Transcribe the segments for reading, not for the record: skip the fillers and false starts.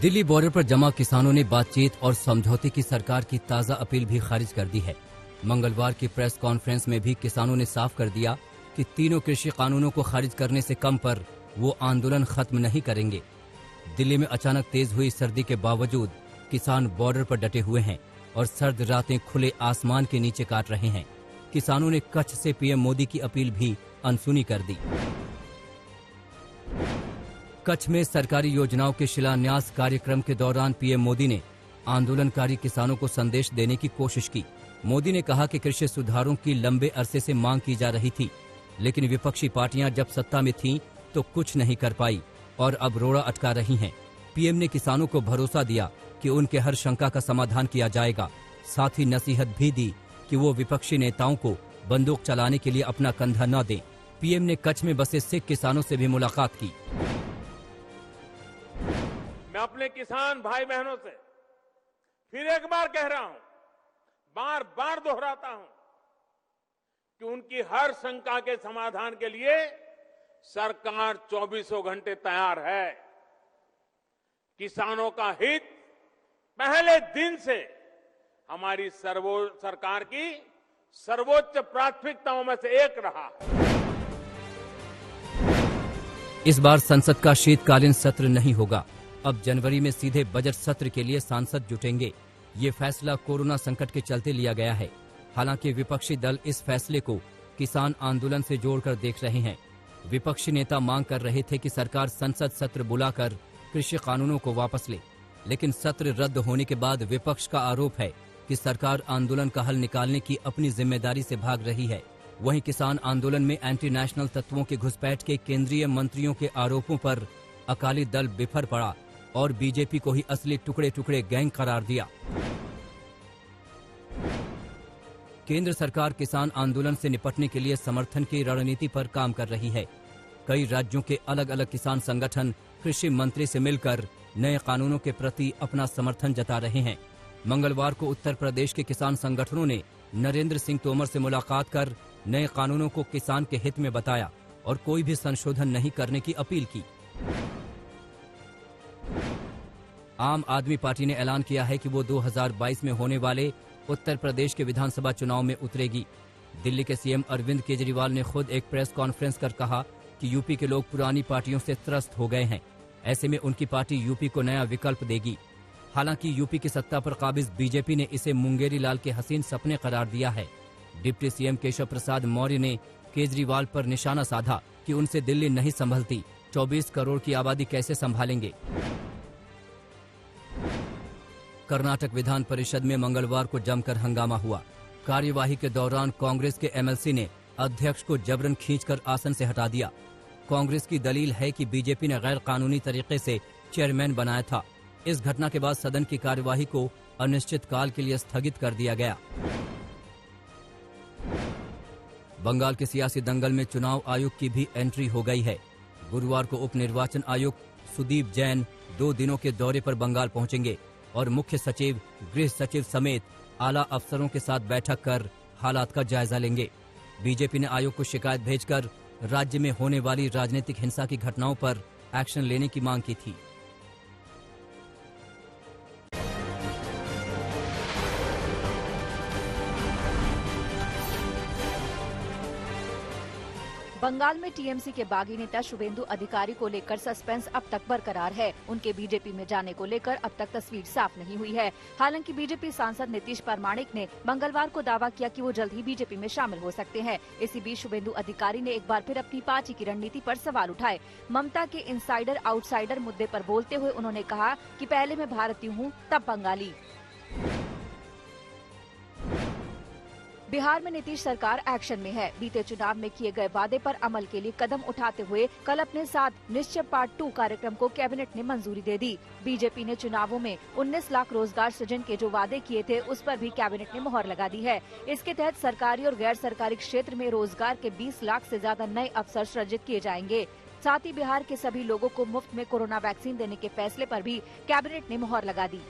Delhi border पर जमा किसानों ने बातचीत और समझौते की सरकार की ताज़ा अपील भी खारिज कर दी है। मंगलवार की प्रेस कॉन्फ्रेंस में भी किसानों ने साफ कर दिया कि तीनों कृषि कानूनों को खारिज करने से कम पर वो आंदोलन खत्म नहीं करेंगे। दिल्ली में अचानक तेज हुई सर्दी के बावजूद किसान बॉर्डर पर डटे हुए हैं और सर्द रातें खुले आसमान के नीचे काट रहे हैं। किसानों ने कच्छ से पीएम मोदी की अपील भी अनसुनी कर दी। कच्छ में सरकारी योजनाओं के शिलान्यास कार्यक्रम के दौरान पीएम मोदी ने आंदोलनकारी किसानों को संदेश देने की कोशिश की। मोदी ने कहा कि कृषि सुधारों की लंबे अरसे से मांग की जा रही थी, लेकिन विपक्षी पार्टियां जब सत्ता में थीं तो कुछ नहीं कर पाई और अब रोड़ा अटका रही हैं। पीएम ने किसानों को भरोसा दिया कि उनके हर शंका का समाधान किया जाएगा। साथ ही नसीहत भी दी कि वो विपक्षी नेताओं को बंदूक चलाने के लिए अपना कंधा न दें। पीएम ने कच्छ में बसे सिख किसानों से भी मुलाकात की। मैं अपने किसान भाई बहनों से फिर एक बार कह रहा हूं, बार बार दोहराता हूं कि उनकी हर शंका के समाधान के लिए सरकार 24 घंटे तैयार है। किसानों का हित पहले दिन से हमारी सरकार की सर्वोच्च प्राथमिकताओं में से एक रहा है। इस बार संसद का शीतकालीन सत्र नहीं होगा। अब जनवरी में सीधे बजट सत्र के लिए सांसद जुटेंगे। ये फैसला कोरोना संकट के चलते लिया गया है। हालांकि विपक्षी दल इस फैसले को किसान आंदोलन से जोड़कर देख रहे हैं। विपक्षी नेता मांग कर रहे थे कि सरकार संसद सत्र बुलाकर कृषि कानूनों को वापस ले, लेकिन सत्र रद्द होने के बाद विपक्ष का आरोप है कि सरकार आंदोलन का हल निकालने की अपनी जिम्मेदारी से भाग रही है। वहीं किसान आंदोलन में एंटी नेशनल तत्वों के घुसपैठ के केंद्रीय मंत्रियों के आरोपों पर अकाली दल बिफर पड़ा और बीजेपी को ही असली टुकड़े टुकड़े गैंग करार दिया। केंद्र सरकार किसान आंदोलन से निपटने के लिए समर्थन की रणनीति पर काम कर रही है। कई राज्यों के अलग अलग किसान संगठन कृषि मंत्री से मिलकर नए कानूनों के प्रति अपना समर्थन जता रहे हैं। मंगलवार को उत्तर प्रदेश के किसान संगठनों ने नरेंद्र सिंह तोमर से मुलाकात कर नए कानूनों को किसान के हित में बताया और कोई भी संशोधन नहीं करने की अपील की। आम आदमी पार्टी ने ऐलान किया है कि वो 2022 में होने वाले उत्तर प्रदेश के विधानसभा चुनाव में उतरेगी। दिल्ली के सीएम अरविंद केजरीवाल ने खुद एक प्रेस कॉन्फ्रेंस कर कहा कि यूपी के लोग पुरानी पार्टियों से त्रस्त हो गए हैं। ऐसे में उनकी पार्टी यूपी को नया विकल्प देगी। हालांकि यूपी की सत्ता पर काबिज बीजेपी ने इसे मुंगेरी लाल के हसीन सपने करार दिया है। डिप्टी सीएम केशव प्रसाद मौर्य ने केजरीवाल पर निशाना साधा कि उनसे दिल्ली नहीं संभलती, 24 करोड़ की आबादी कैसे संभालेंगे। कर्नाटक विधान परिषद में मंगलवार को जमकर हंगामा हुआ। कार्यवाही के दौरान कांग्रेस के एमएलसी ने अध्यक्ष को जबरन खींचकर आसन से हटा दिया। कांग्रेस की दलील है कि बीजेपी ने गैर कानूनी तरीके से चेयरमैन बनाया था। इस घटना के बाद सदन की कार्यवाही को अनिश्चितकाल के लिए स्थगित कर दिया गया। बंगाल के सियासी दंगल में चुनाव आयोग की भी एंट्री हो गई है। गुरुवार को उप निर्वाचन आयुक्त सुदीप जैन 2 दिनों के दौरे पर बंगाल पहुंचेंगे और मुख्य सचिव, गृह सचिव समेत आला अफसरों के साथ बैठक कर हालात का जायजा लेंगे। बीजेपी ने आयोग को शिकायत भेजकर राज्य में होने वाली राजनीतिक हिंसा की घटनाओं पर एक्शन लेने की मांग की थी। बंगाल में टीएमसी के बागी नेता शुभेंदु अधिकारी को लेकर सस्पेंस अब तक बरकरार है। उनके बीजेपी में जाने को लेकर अब तक तस्वीर साफ नहीं हुई है। हालांकि बीजेपी सांसद नीतीश परमाणिक ने मंगलवार को दावा किया कि वो जल्द ही बीजेपी में शामिल हो सकते हैं। इसी बीच शुभेंदु अधिकारी ने एक बार फिर अपनी पार्टी की रणनीति पर सवाल उठाए। ममता के इनसाइडर आउटसाइडर मुद्दे पर बोलते हुए उन्होंने कहा कि पहले मैं भारतीय हूँ, तब बंगाली। बिहार में नीतीश सरकार एक्शन में है। बीते चुनाव में किए गए वादे पर अमल के लिए कदम उठाते हुए कल अपने साथ निश्चय पार्ट 2 कार्यक्रम को कैबिनेट ने मंजूरी दे दी। बीजेपी ने चुनावों में 19 लाख रोजगार सृजन के जो वादे किए थे उस पर भी कैबिनेट ने मुहर लगा दी है। इसके तहत सरकारी और गैर सरकारी क्षेत्र में रोजगार के 20 लाख से ज्यादा नए अवसर सृजित किए जाएंगे। साथ ही बिहार के सभी लोगों को मुफ्त में कोरोना वैक्सीन देने के फैसले पर भी कैबिनेट ने मुहर लगा दी।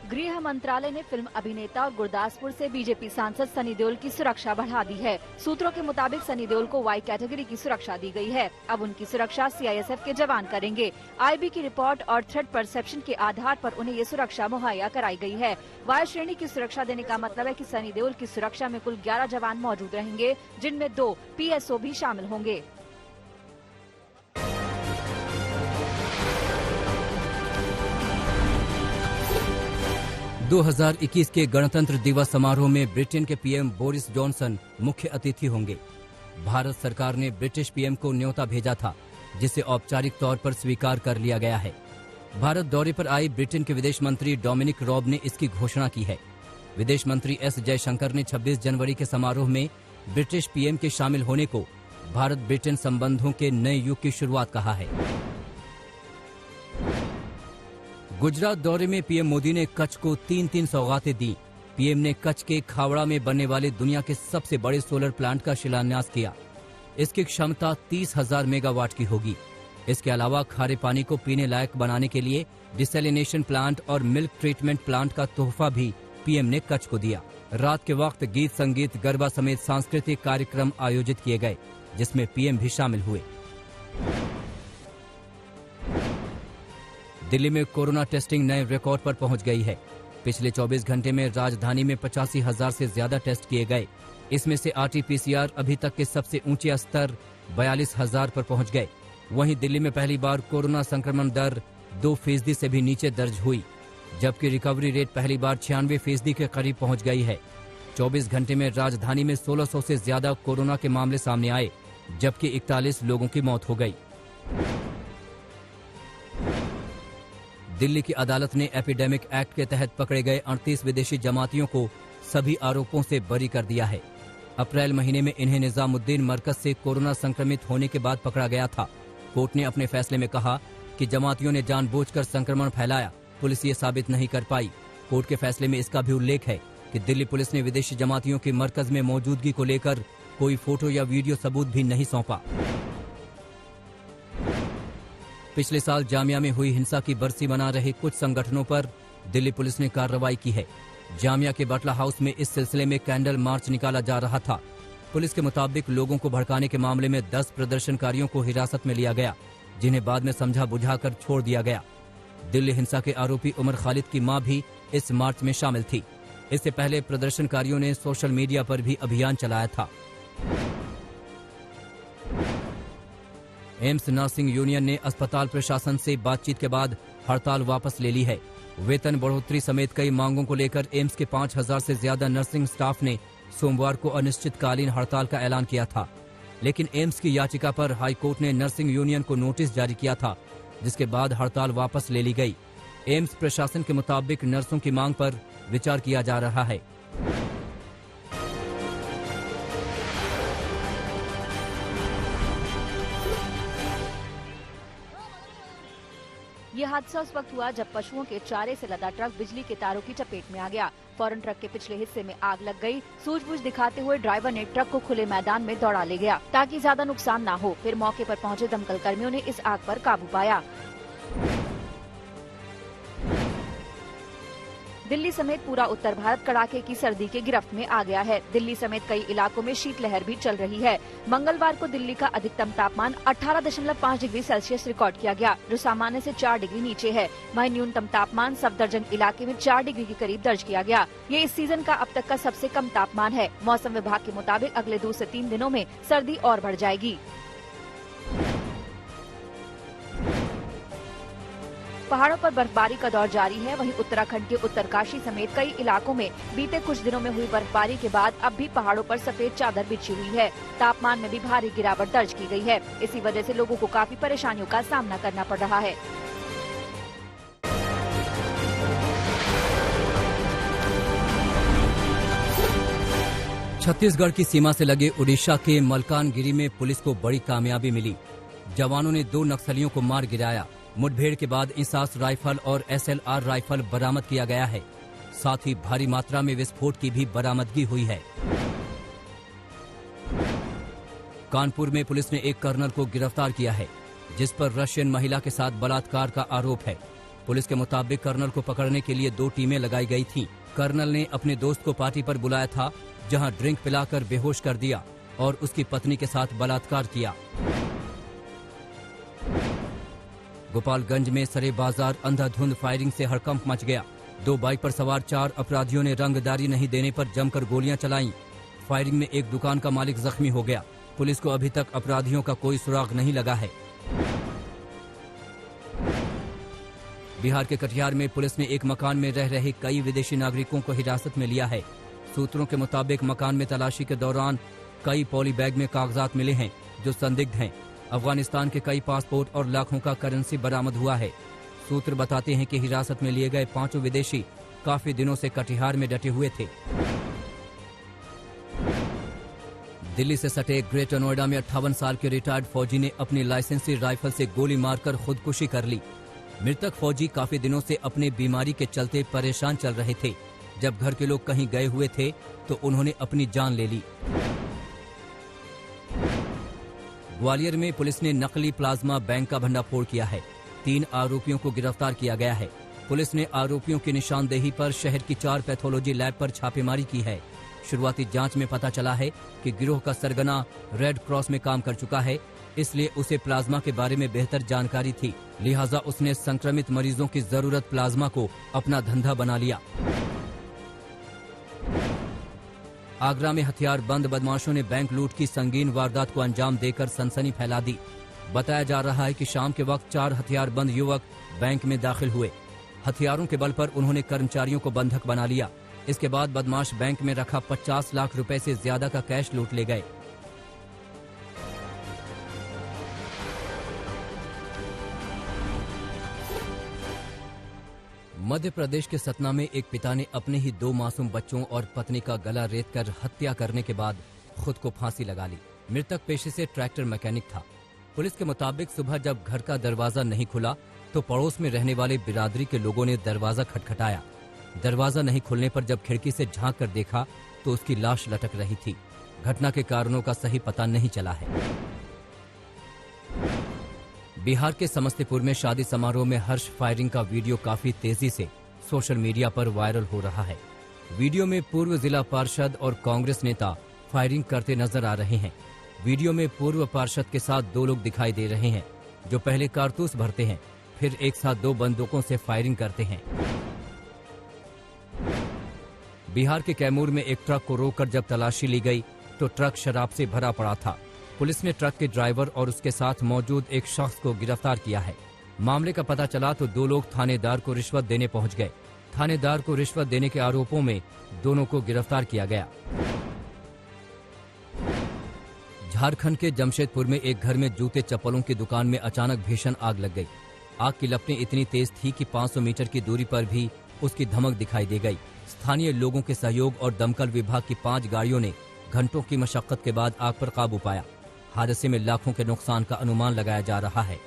गृह मंत्रालय ने फिल्म अभिनेता और गुरदासपुर से बीजेपी सांसद सनी देओल की सुरक्षा बढ़ा दी है। सूत्रों के मुताबिक सनी देओल को वाई कैटेगरी की सुरक्षा दी गई है। अब उनकी सुरक्षा सीआईएसएफ के जवान करेंगे। आईबी की रिपोर्ट और थ्रेट परसेप्शन के आधार पर उन्हें ये सुरक्षा मुहैया कराई गई है। वाई श्रेणी की सुरक्षा देने का मतलब है कि सनी देओल की सुरक्षा में कुल 11 जवान मौजूद रहेंगे, जिनमें 2 पीएसओ भी शामिल होंगे। – 2021 के गणतंत्र दिवस समारोह में ब्रिटेन के पीएम बोरिस जॉनसन मुख्य अतिथि होंगे। भारत सरकार ने ब्रिटिश पीएम को न्योता भेजा था, जिसे औपचारिक तौर पर स्वीकार कर लिया गया है। भारत दौरे पर आए ब्रिटेन के विदेश मंत्री डोमिनिक रॉब ने इसकी घोषणा की है। विदेश मंत्री एस जयशंकर ने 26 जनवरी के समारोह में ब्रिटिश पीएम के शामिल होने को भारत ब्रिटेन संबंधों के नए युग की शुरुआत कहा है। गुजरात दौरे में पीएम मोदी ने कच्छ को 3 सौगातें दी। पीएम ने कच्छ के खावड़ा में बनने वाले दुनिया के सबसे बड़े सोलर प्लांट का शिलान्यास किया। इसकी क्षमता 30,000 मेगावाट की होगी। इसके अलावा खारे पानी को पीने लायक बनाने के लिए डिसैलिनेशन प्लांट और मिल्क ट्रीटमेंट प्लांट का तोहफा भी पीएम ने कच्छ को दिया। रात के वक्त गीत संगीत गरबा समेत सांस्कृतिक कार्यक्रम आयोजित किए गए, जिसमें पीएम भी शामिल हुए। दिल्ली में कोरोना टेस्टिंग नए रिकॉर्ड पर पहुंच गई है। पिछले 24 घंटे में राजधानी में 85,000 से ज्यादा टेस्ट किए गए। इसमें से आरटी-पीसीआर अभी तक के सबसे ऊंचे स्तर 42,000 पर पहुंच गए। वहीं दिल्ली में पहली बार कोरोना संक्रमण दर 2% से भी नीचे दर्ज हुई, जबकि रिकवरी रेट पहली बार 96% के करीब पहुंच गई है। 24 घंटे में राजधानी में 1600 से ज्यादा कोरोना के मामले सामने आए, जबकि 41 लोगों की मौत हो गई। दिल्ली की अदालत ने एपिडेमिक एक्ट के तहत पकड़े गए 38 विदेशी जमातियों को सभी आरोपों से बरी कर दिया है। अप्रैल महीने में इन्हें निजामुद्दीन मरकज से कोरोना संक्रमित होने के बाद पकड़ा गया था। कोर्ट ने अपने फैसले में कहा कि जमातियों ने जानबूझकर संक्रमण फैलाया। पुलिस ये साबित नहीं कर पाई। कोर्ट के फैसले में इसका भी उल्लेख है कि दिल्ली पुलिस ने विदेशी जमातियों की मरकज में मौजूदगी को लेकर कोई फोटो या वीडियो सबूत भी नहीं सौंपा। पिछले साल जामिया में हुई हिंसा की बरसी मना रहे कुछ संगठनों पर दिल्ली पुलिस ने कार्रवाई की है। जामिया के बटला हाउस में इस सिलसिले में कैंडल मार्च निकाला जा रहा था। पुलिस के मुताबिक लोगों को भड़काने के मामले में 10 प्रदर्शनकारियों को हिरासत में लिया गया, जिन्हें बाद में समझा बुझाकर छोड़ दिया गया। दिल्ली हिंसा के आरोपी उमर खालिद की मां भी इस मार्च में शामिल थी। इससे पहले प्रदर्शनकारियों ने सोशल मीडिया पर भी अभियान चलाया था। एम्स नर्सिंग यूनियन ने अस्पताल प्रशासन से बातचीत के बाद हड़ताल वापस ले ली है। वेतन बढ़ोतरी समेत कई मांगों को लेकर एम्स के 5,000 से ज्यादा नर्सिंग स्टाफ ने सोमवार को अनिश्चितकालीन हड़ताल का ऐलान किया था, लेकिन एम्स की याचिका पर हाईकोर्ट ने नर्सिंग यूनियन को नोटिस जारी किया था, जिसके बाद हड़ताल वापस ले ली गई। एम्स प्रशासन के मुताबिक नर्सों की मांग पर विचार किया जा रहा है। ये हादसा उस वक्त हुआ जब पशुओं के चारे से लदा ट्रक बिजली के तारों की चपेट में आ गया। फौरन ट्रक के पिछले हिस्से में आग लग गई। सूझबूझ दिखाते हुए ड्राइवर ने ट्रक को खुले मैदान में दौड़ा ले गया ताकि ज्यादा नुकसान ना हो। फिर मौके पर पहुंचे दमकल कर्मियों ने इस आग पर काबू पाया। दिल्ली समेत पूरा उत्तर भारत कड़ाके की सर्दी के गिरफ्त में आ गया है। दिल्ली समेत कई इलाकों में शीतलहर भी चल रही है। मंगलवार को दिल्ली का अधिकतम तापमान 18.5 डिग्री सेल्सियस रिकॉर्ड किया गया, जो सामान्य से 4 डिग्री नीचे है। वहीं न्यूनतम तापमान सफदरजंग इलाके में 4 डिग्री के करीब दर्ज किया गया। ये इस सीजन का अब तक का सबसे कम तापमान है। मौसम विभाग के मुताबिक अगले 2 से 3 दिनों में सर्दी और बढ़ जाएगी। पहाड़ों पर बर्फबारी का दौर जारी है। वहीं उत्तराखंड के उत्तरकाशी समेत कई इलाकों में बीते कुछ दिनों में हुई बर्फबारी के बाद अब भी पहाड़ों पर सफेद चादर बिछी हुई है। तापमान में भी भारी गिरावट दर्ज की गई है। इसी वजह से लोगों को काफी परेशानियों का सामना करना पड़ रहा है। छत्तीसगढ़ की सीमा से लगे उड़ीसा के मलकानगिरी में पुलिस को बड़ी कामयाबी मिली। जवानों ने 2 नक्सलियों को मार गिराया। मुठभेड़ के बाद इंसास राइफल और SLR राइफल बरामद किया गया है। साथ ही भारी मात्रा में विस्फोट की भी बरामदगी हुई है। कानपुर में पुलिस ने एक कर्नल को गिरफ्तार किया है, जिस पर रशियन महिला के साथ बलात्कार का आरोप है। पुलिस के मुताबिक कर्नल को पकड़ने के लिए 2 टीमें लगाई गई थीं। कर्नल ने अपने दोस्त को पार्टी पर बुलाया था, जहां ड्रिंक पिलाकर बेहोश कर दिया और उसकी पत्नी के साथ बलात्कार किया। गोपालगंज में सरे बाजार अंधाधुंध फायरिंग से हड़कंप मच गया। 2 बाइक पर सवार 4 अपराधियों ने रंगदारी नहीं देने पर जमकर गोलियां चलाईं। फायरिंग में एक दुकान का मालिक जख्मी हो गया। पुलिस को अभी तक अपराधियों का कोई सुराग नहीं लगा है। बिहार के कटिहार में पुलिस ने एक मकान में रह रहे कई विदेशी नागरिकों को हिरासत में लिया है। सूत्रों के मुताबिक मकान में तलाशी के दौरान कई पॉली बैग में कागजात मिले हैं जो संदिग्ध हैं। अफगानिस्तान के कई पासपोर्ट और लाखों का करेंसी बरामद हुआ है। सूत्र बताते हैं कि हिरासत में लिए गए 5 विदेशी काफी दिनों से कटिहार में डटे हुए थे। दिल्ली से सटे ग्रेटर नोएडा में 58 साल के रिटायर्ड फौजी ने अपनी लाइसेंसी राइफल से गोली मारकर खुदकुशी कर ली। मृतक फौजी काफी दिनों से अपने बीमारी के चलते परेशान चल रहे थे। जब घर के लोग कहीं गए हुए थे तो उन्होंने अपनी जान ले ली। ग्वालियर में पुलिस ने नकली प्लाज्मा बैंक का भंडाफोड़ किया है। 3 आरोपियों को गिरफ्तार किया गया है। पुलिस ने आरोपियों की निशानदेही पर शहर की 4 पैथोलॉजी लैब पर छापेमारी की है। शुरुआती जांच में पता चला है कि गिरोह का सरगना रेड क्रॉस में काम कर चुका है, इसलिए उसे प्लाज्मा के बारे में बेहतर जानकारी थी। लिहाजा उसने संक्रमित मरीजों की जरूरत प्लाज्मा को अपना धंधा बना लिया। आगरा में हथियारबंद बदमाशों ने बैंक लूट की संगीन वारदात को अंजाम देकर सनसनी फैला दी। बताया जा रहा है कि शाम के वक्त 4 हथियारबंद युवक बैंक में दाखिल हुए। हथियारों के बल पर उन्होंने कर्मचारियों को बंधक बना लिया। इसके बाद बदमाश बैंक में रखा 50 लाख रुपए से ज्यादा का कैश लूट ले गए। मध्य प्रदेश के सतना में एक पिता ने अपने ही 2 मासूम बच्चों और पत्नी का गला रेतकर हत्या करने के बाद खुद को फांसी लगा ली। मृतक पेशे से ट्रैक्टर मैकेनिक था। पुलिस के मुताबिक सुबह जब घर का दरवाजा नहीं खुला तो पड़ोस में रहने वाले बिरादरी के लोगों ने दरवाजा खटखटाया। दरवाजा नहीं खुलने पर जब खिड़की से झांक कर देखा तो उसकी लाश लटक रही थी। घटना के कारणों का सही पता नहीं चला है। बिहार के समस्तीपुर में शादी समारोह में हर्ष फायरिंग का वीडियो काफी तेजी से सोशल मीडिया पर वायरल हो रहा है। वीडियो में पूर्व जिला पार्षद और कांग्रेस नेता फायरिंग करते नजर आ रहे हैं। वीडियो में पूर्व पार्षद के साथ 2 लोग दिखाई दे रहे हैं जो पहले कारतूस भरते हैं, फिर एक साथ 2 बंदूकों से फायरिंग करते हैं। बिहार के कैमूर में एक ट्रक को रोककर जब तलाशी ली गई तो ट्रक शराब से भरा पड़ा था। पुलिस ने ट्रक के ड्राइवर और उसके साथ मौजूद एक शख्स को गिरफ्तार किया है। मामले का पता चला तो 2 लोग थानेदार को रिश्वत देने पहुंच गए। थानेदार को रिश्वत देने के आरोपों में दोनों को गिरफ्तार किया गया। झारखंड के जमशेदपुर में एक घर में जूते चप्पलों की दुकान में अचानक भीषण आग लग गई। आग की लपटें इतनी तेज थी कि 500 मीटर की दूरी पर भी उसकी धमक दिखाई दे गई। स्थानीय लोगों के सहयोग और दमकल विभाग की 5 गाड़ियों ने घंटों की मशक्कत के बाद आग पर काबू पाया। हादसे में लाखों के नुकसान का अनुमान लगाया जा रहा है।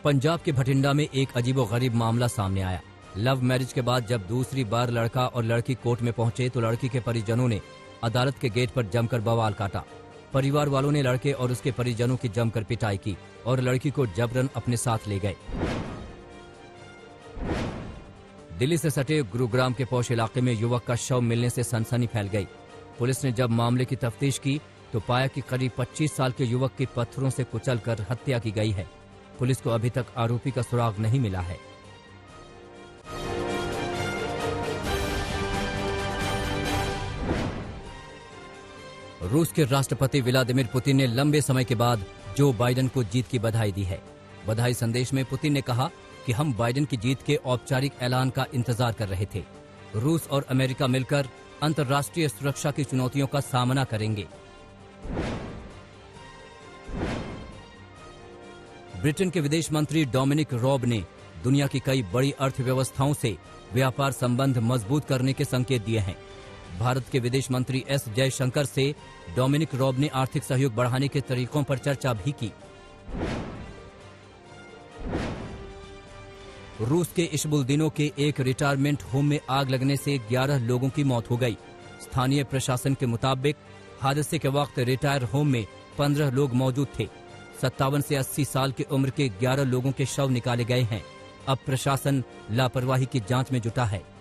पंजाब के भटिंडा में एक अजीबोगरीब मामला सामने आया। लव मैरिज के बाद जब दूसरी बार लड़का और लड़की कोर्ट में पहुंचे तो लड़की के परिजनों ने अदालत के गेट पर जमकर बवाल काटा। परिवार वालों ने लड़के और उसके परिजनों की जमकर पिटाई की और लड़की को जबरन अपने साथ ले गए। दिल्ली से सटे गुरुग्राम के पौष इलाके में युवक का शव मिलने से सनसनी फैल गई। पुलिस ने जब मामले की तफ्तीश की तो पाया कि करीब 25 साल के युवक की पत्थरों से कुचलकर हत्या की गई है। पुलिस को अभी तक आरोपी का सुराग नहीं मिला है। रूस के राष्ट्रपति व्लादिमीर पुतिन ने लंबे समय के बाद जो बाइडेन को जीत की बधाई दी है। बधाई संदेश में पुतिन ने कहा कि हम बाइडेन की जीत के औपचारिक ऐलान का इंतजार कर रहे थे। रूस और अमेरिका मिलकर अंतर्राष्ट्रीय सुरक्षा की चुनौतियों का सामना करेंगे। ब्रिटेन के विदेश मंत्री डोमिनिक रॉब ने दुनिया की कई बड़ी अर्थव्यवस्थाओं से व्यापार संबंध मजबूत करने के संकेत दिए हैं। भारत के विदेश मंत्री एस जयशंकर से डोमिनिक रॉब ने आर्थिक सहयोग बढ़ाने के तरीकों पर चर्चा भी की। रूस के इशबुलदिनो के एक रिटायरमेंट होम में आग लगने से 11 लोगों की मौत हो गई। स्थानीय प्रशासन के मुताबिक हादसे के वक्त रिटायर होम में 15 लोग मौजूद थे। 57 से 80 साल की उम्र के 11 लोगों के शव निकाले गए हैं। अब प्रशासन लापरवाही की जांच में जुटा है।